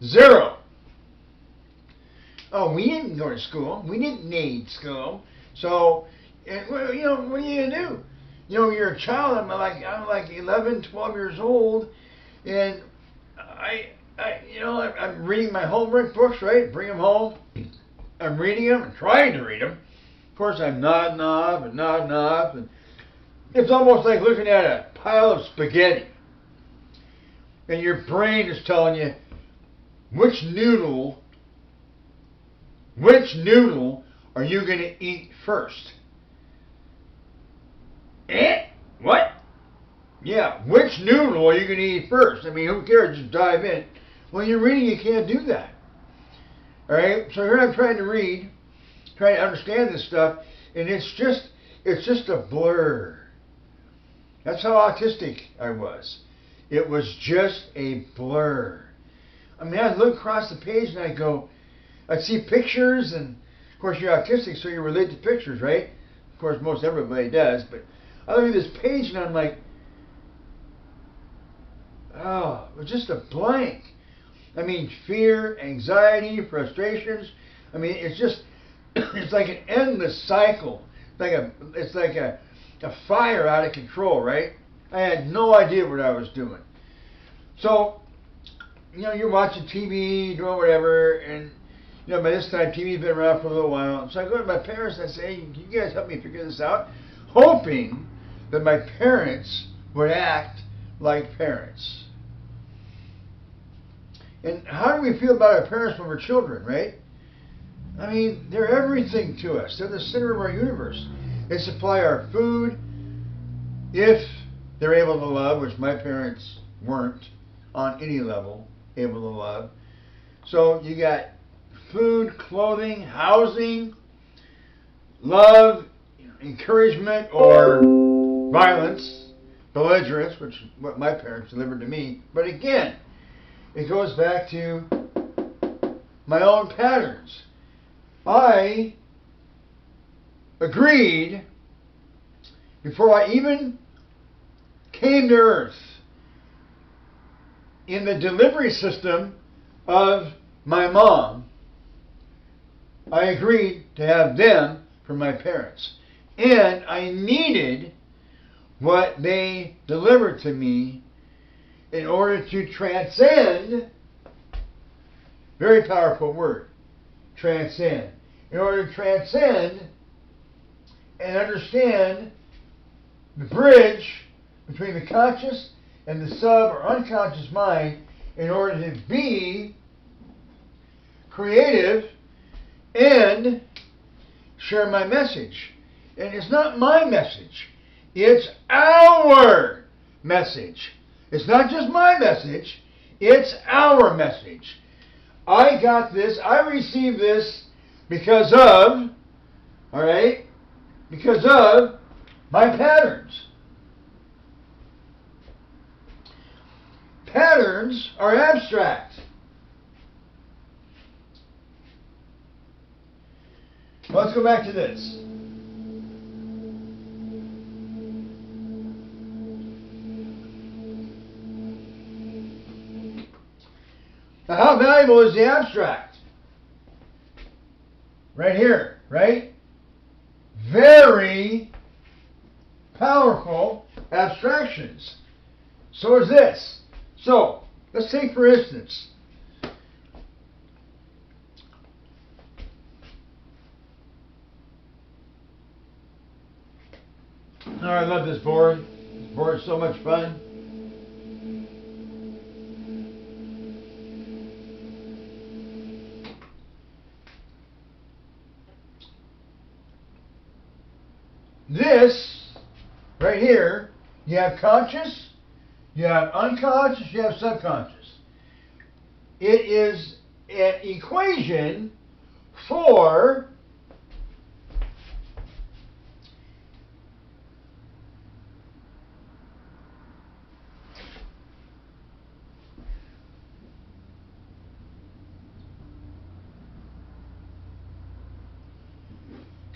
Zero. Oh, we didn't go to school. We didn't need school. So, well, you know, what are you gonna do? You know, you're a child. I'm like 11, 12 years old, and I'm reading my homework books, right? Bring them home. I'm reading them. I'm trying to read them. Of course, I'm nodding off, and it's almost like looking at a pile of spaghetti, and your brain is telling you which noodle are you going to eat first? What? Yeah, which noodle are you going to eat first? I mean, who cares? Just dive in. When you're reading, you can't do that. All right? So here I'm trying to read, trying to understand this stuff, and it's just a blur. That's how autistic I was. It was just a blur. I mean, I'd look across the page and I'd see pictures, and of course you're autistic, so you relate to pictures, right? Of course, most everybody does, but I look at this page and I'm like, oh, it was just a blank. I mean, fear, anxiety, frustrations. I mean, it's like an endless cycle. It's like a fire out of control, right? I had no idea what I was doing. So, you know, you're watching TV, doing whatever, and you know, by this time TV's been around for a little while. So I go to my parents and I say, hey, can you guys help me figure this out? Hoping that my parents would act like parents. And how do we feel about our parents when we're children, right? I mean, they're everything to us. They're the center of our universe. They supply our food, if they're able to love, which my parents weren't on any level able to love. So you got food, clothing, housing, love, encouragement, or violence, belligerence, which is what my parents delivered to me. But again, it goes back to my own patterns. I agreed before I even came to Earth in the delivery system of my mom. I agreed to have them for my parents. And I needed what they delivered to me in order to transcend, very powerful word, transcend. In order to transcend and understand the bridge between the conscious and the sub or unconscious mind, in order to be creative and share my message. And it's not my message, it's our message. It's not just my message, it's our message. I got this, I received this because of, all right, because of my patterns. Patterns are abstract. Well, let's go back to this. Now, how valuable is the abstract? Right here, right? Very powerful abstractions. So is this. So, let's take for instance, oh, I love this board. This board is so much fun. This, right here, you have conscious, you have unconscious, you have subconscious. It is an equation for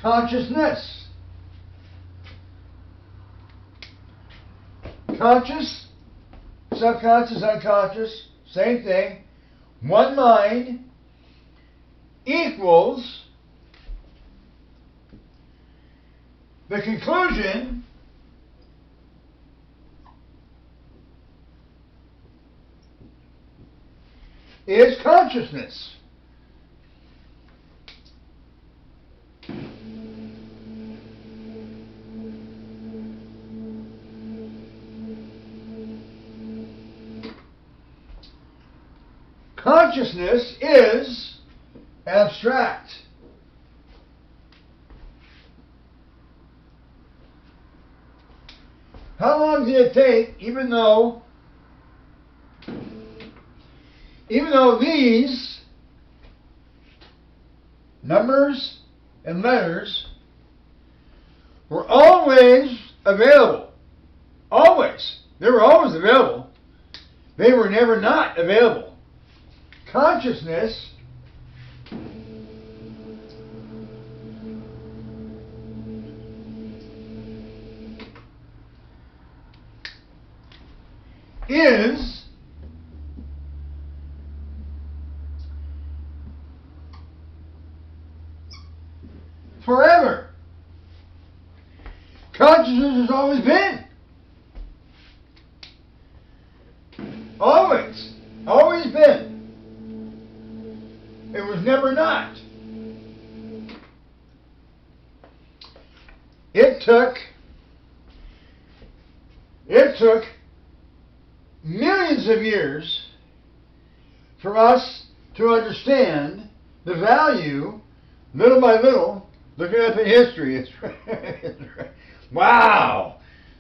consciousness. Conscious, subconscious, unconscious, same thing. one mind equals the conclusion is consciousness. Consciousness is abstract. How long did it take, even though these numbers and letters were always available? Always. They were always available. They were never not available. Consciousness is forever. Consciousness has always been. Always. Always been. It was never not. It took millions of years for us to understand the value, little by little, looking up in history. It's wow.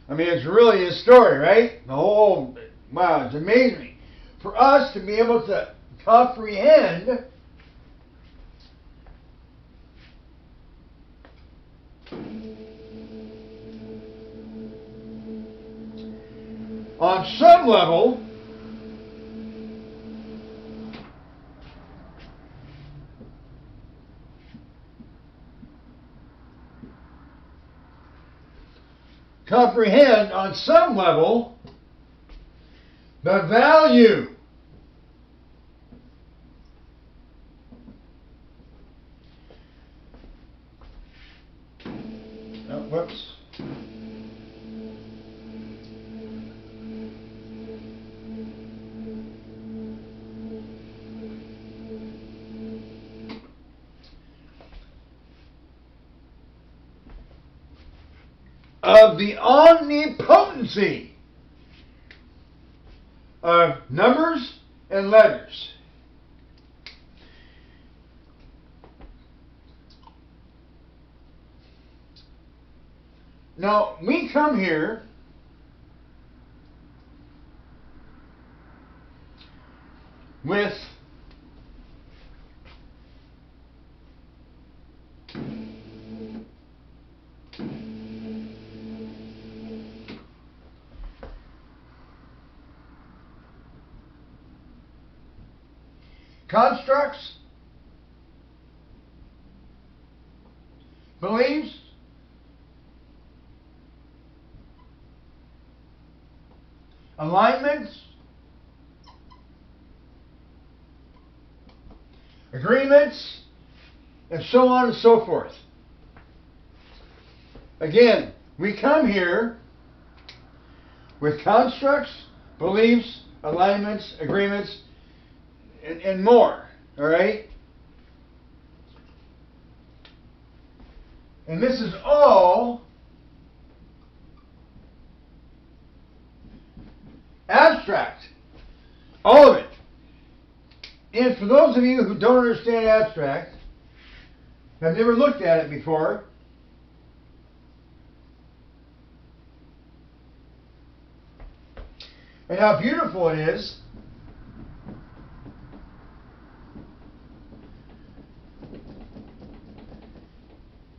I mean, it's really a story, right? The whole, wow, it's amazing. For us to be able to comprehend on some level the value whoops. Of the omnipotency of numbers and letters. Now, we come here with constructs, beliefs, alignments, agreements, and so on and so forth. Again, we come here with constructs, beliefs, alignments, agreements, and more, all right? And this is all abstract, all of it. And for those of you who don't understand abstract, have never looked at it before, and how beautiful it is,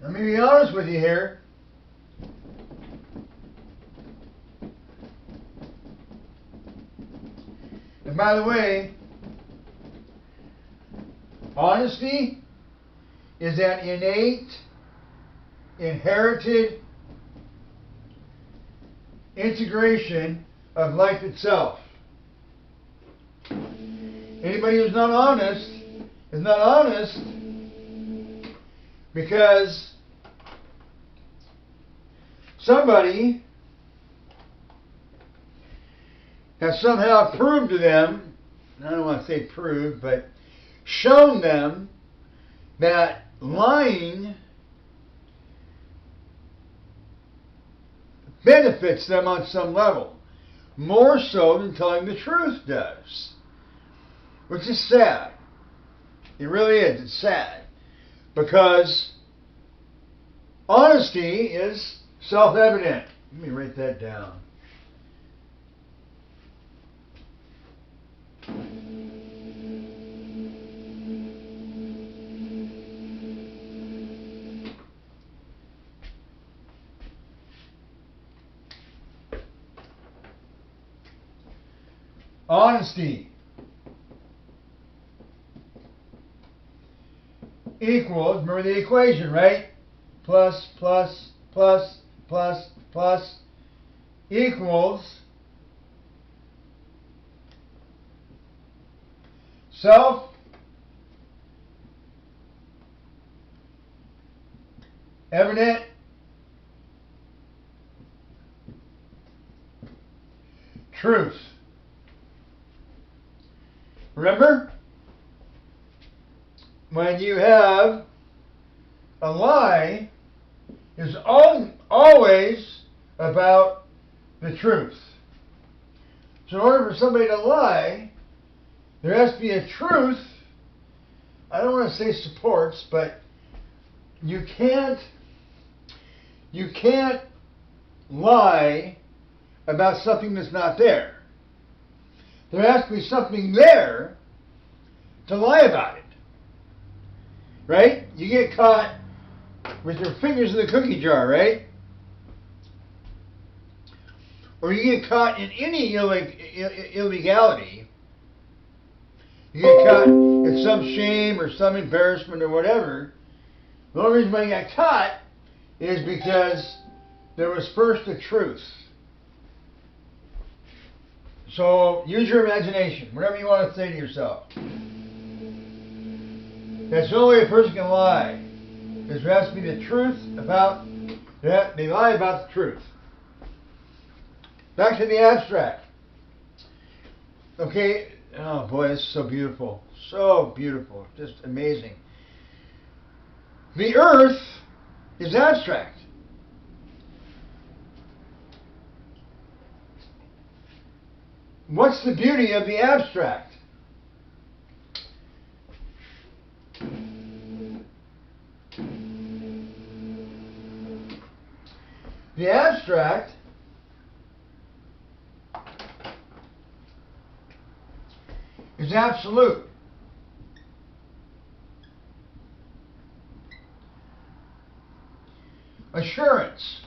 let me be honest with you here. And by the way, honesty is that innate, inherited integration of life itself. And Anybody who's not honest is not honest because somebody has somehow proved to them, I don't want to say proved, but shown them that lying benefits them on some level, more so than telling the truth does. Which is sad. It really is. It's sad. Because honesty is self-evident. Let me write that down. Honesty equals, remember the equation, right? Plus, plus, plus, plus, plus equals self-evident truth. Remember? When you have a lie, it's always about the truth. So in order for somebody to lie, there has to be a truth. I don't want to say supports, but you can't lie about something that's not there. There has to be something there to lie about it. Right? You get caught with your fingers in the cookie jar, right? Or you get caught in any illegality. You get caught in some shame or some embarrassment or whatever. The only reason why you got caught is because there was first a truth. So use your imagination, whatever you want to say to yourself. That's the only way a person can lie. There has to be the truth about that. They lie about the truth. Back to the abstract. Okay. Oh boy, this is so beautiful. So beautiful. Just amazing. The earth is abstract. What's the beauty of the abstract? The abstract is absolute. Assurance.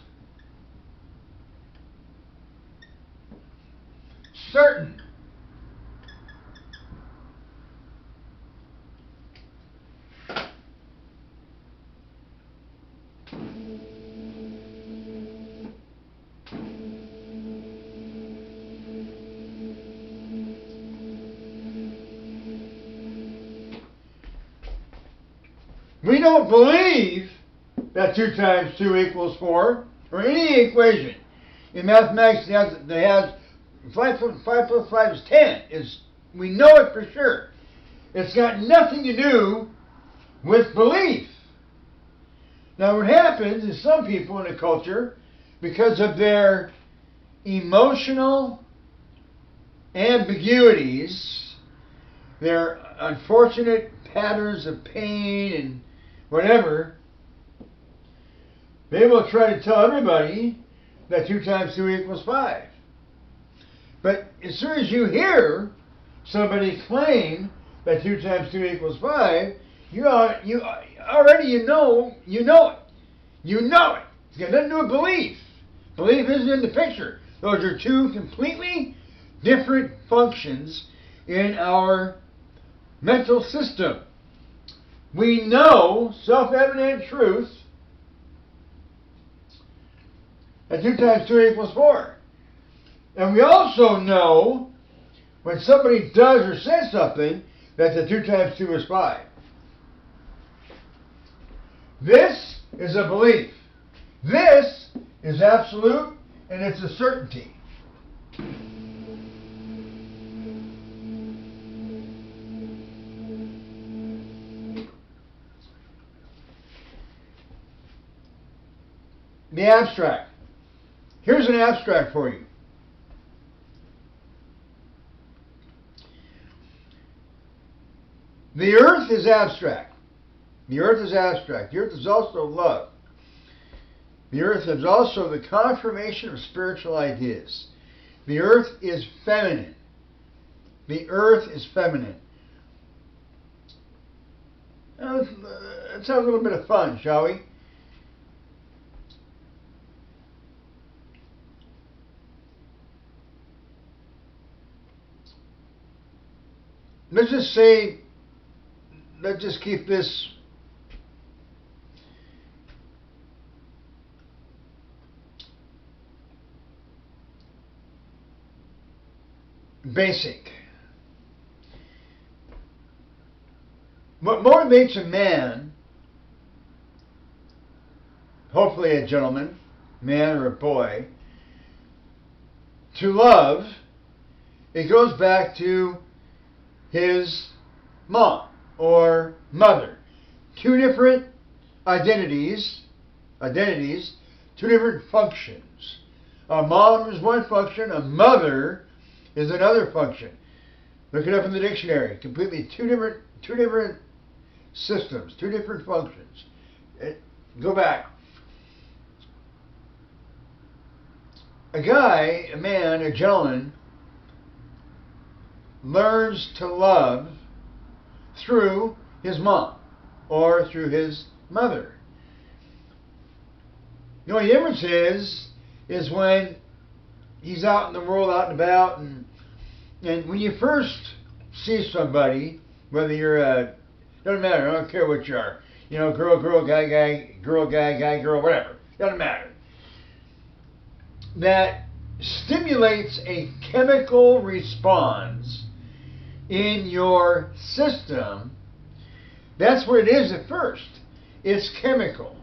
Certain. We don't believe that 2 times 2 equals 4, or any equation. In mathematics, they have 5 plus 5 is 10. We know it for sure. It's got nothing to do with belief. Now what happens is some people in a culture, because of their emotional ambiguities, their unfortunate patterns of pain and whatever, they will try to tell everybody that 2 times 2 equals 5. But as soon as you hear somebody claim that 2 times 2 equals 5, you know it. You know it. It's got nothing to do with belief. Belief isn't in the picture. Those are 2 completely different functions in our mental system. We know self-evident truth that 2 times 2 equals 4. And we also know when somebody does or says something, that's a 2 times 2 is 5. This is a belief. This is absolute, and it's a certainty. The abstract. Here's an abstract for you. The earth is abstract. The earth is abstract. The earth is also love. The earth is also the confirmation of spiritual ideas. The earth is feminine. The earth is feminine. Now, let's have a little bit of fun, shall we? Let's just say, let's just keep this basic. What motivates a man, hopefully a gentleman, man or a boy, to love, it goes back to his mom or mother. 2 different identities, two different functions. A mom is one function, a mother is another function. Look it up in the dictionary. Completely two different systems, 2 different functions. Go back. A guy, a man, a gentleman learns to love through his mom or through his mother. The only difference is when he's out in the world, out and about, and when you first see somebody, whether you're a, doesn't matter, I don't care what you are, you know, girl, guy, guy, girl, whatever, doesn't matter. That stimulates a chemical response in your system. That's what it is at first. It's chemical.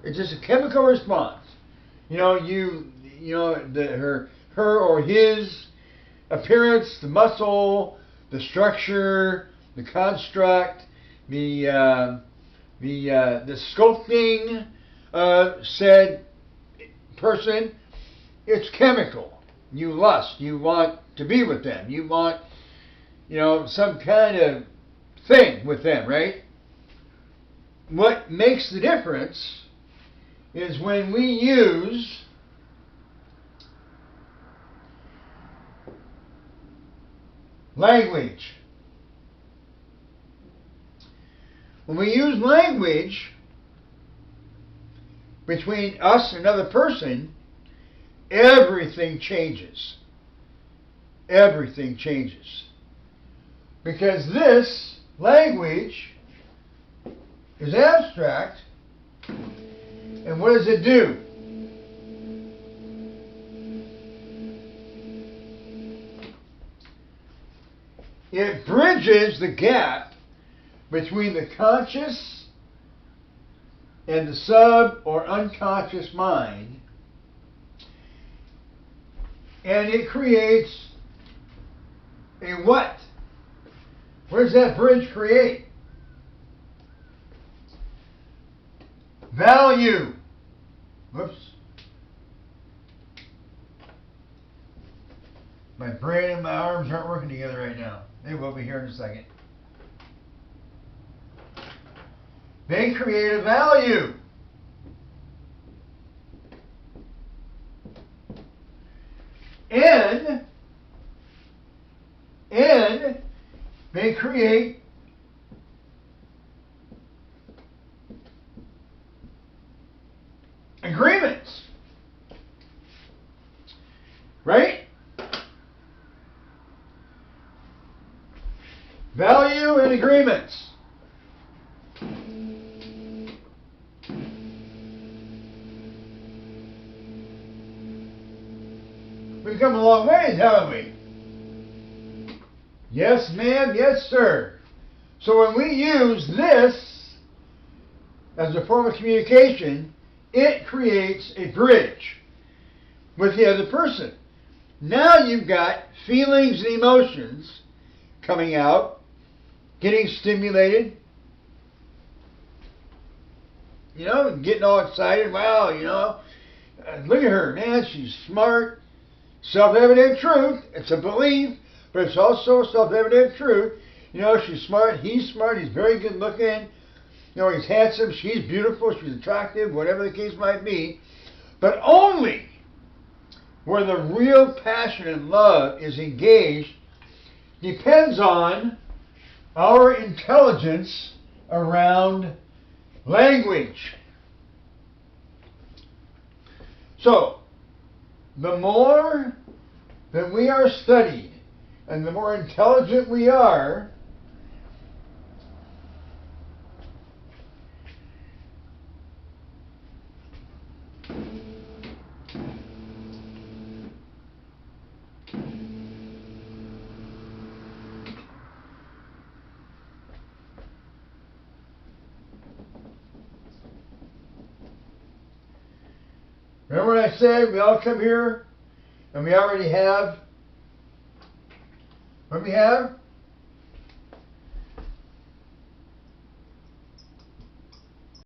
It's just a chemical response. You know, her or his appearance, the muscle, the structure, the construct, the sculpting of said person. It's chemical. You lust. You want to be with them. You want, some kind of thing with them, right? What makes the difference is when we use language. When we use language between us and another person, everything changes. Everything changes. Because this language is abstract, and what does it do? It bridges the gap between the conscious and the sub or unconscious mind, and it creates a what? What does that bridge create? Value. Whoops. My brain and my arms aren't working together right now. They will be here in a second. They create a value. And they create agreements. Right? Value and agreements. We've come a long ways, haven't we? Yes, ma'am. Yes, sir. So when we use this as a form of communication, it creates a bridge with the other person. Now you've got feelings and emotions coming out, getting stimulated, getting all excited. Wow, look at her, man, she's smart. Self-evident truth. It's a belief, but it's also self-evident truth. She's smart, he's very good looking. He's handsome, she's beautiful, she's attractive, whatever the case might be. But only where the real passion and love is engaged depends on our intelligence around language. So, the more that we are studied and the more intelligent we are, remember what I said? We all come here and we already have what we have?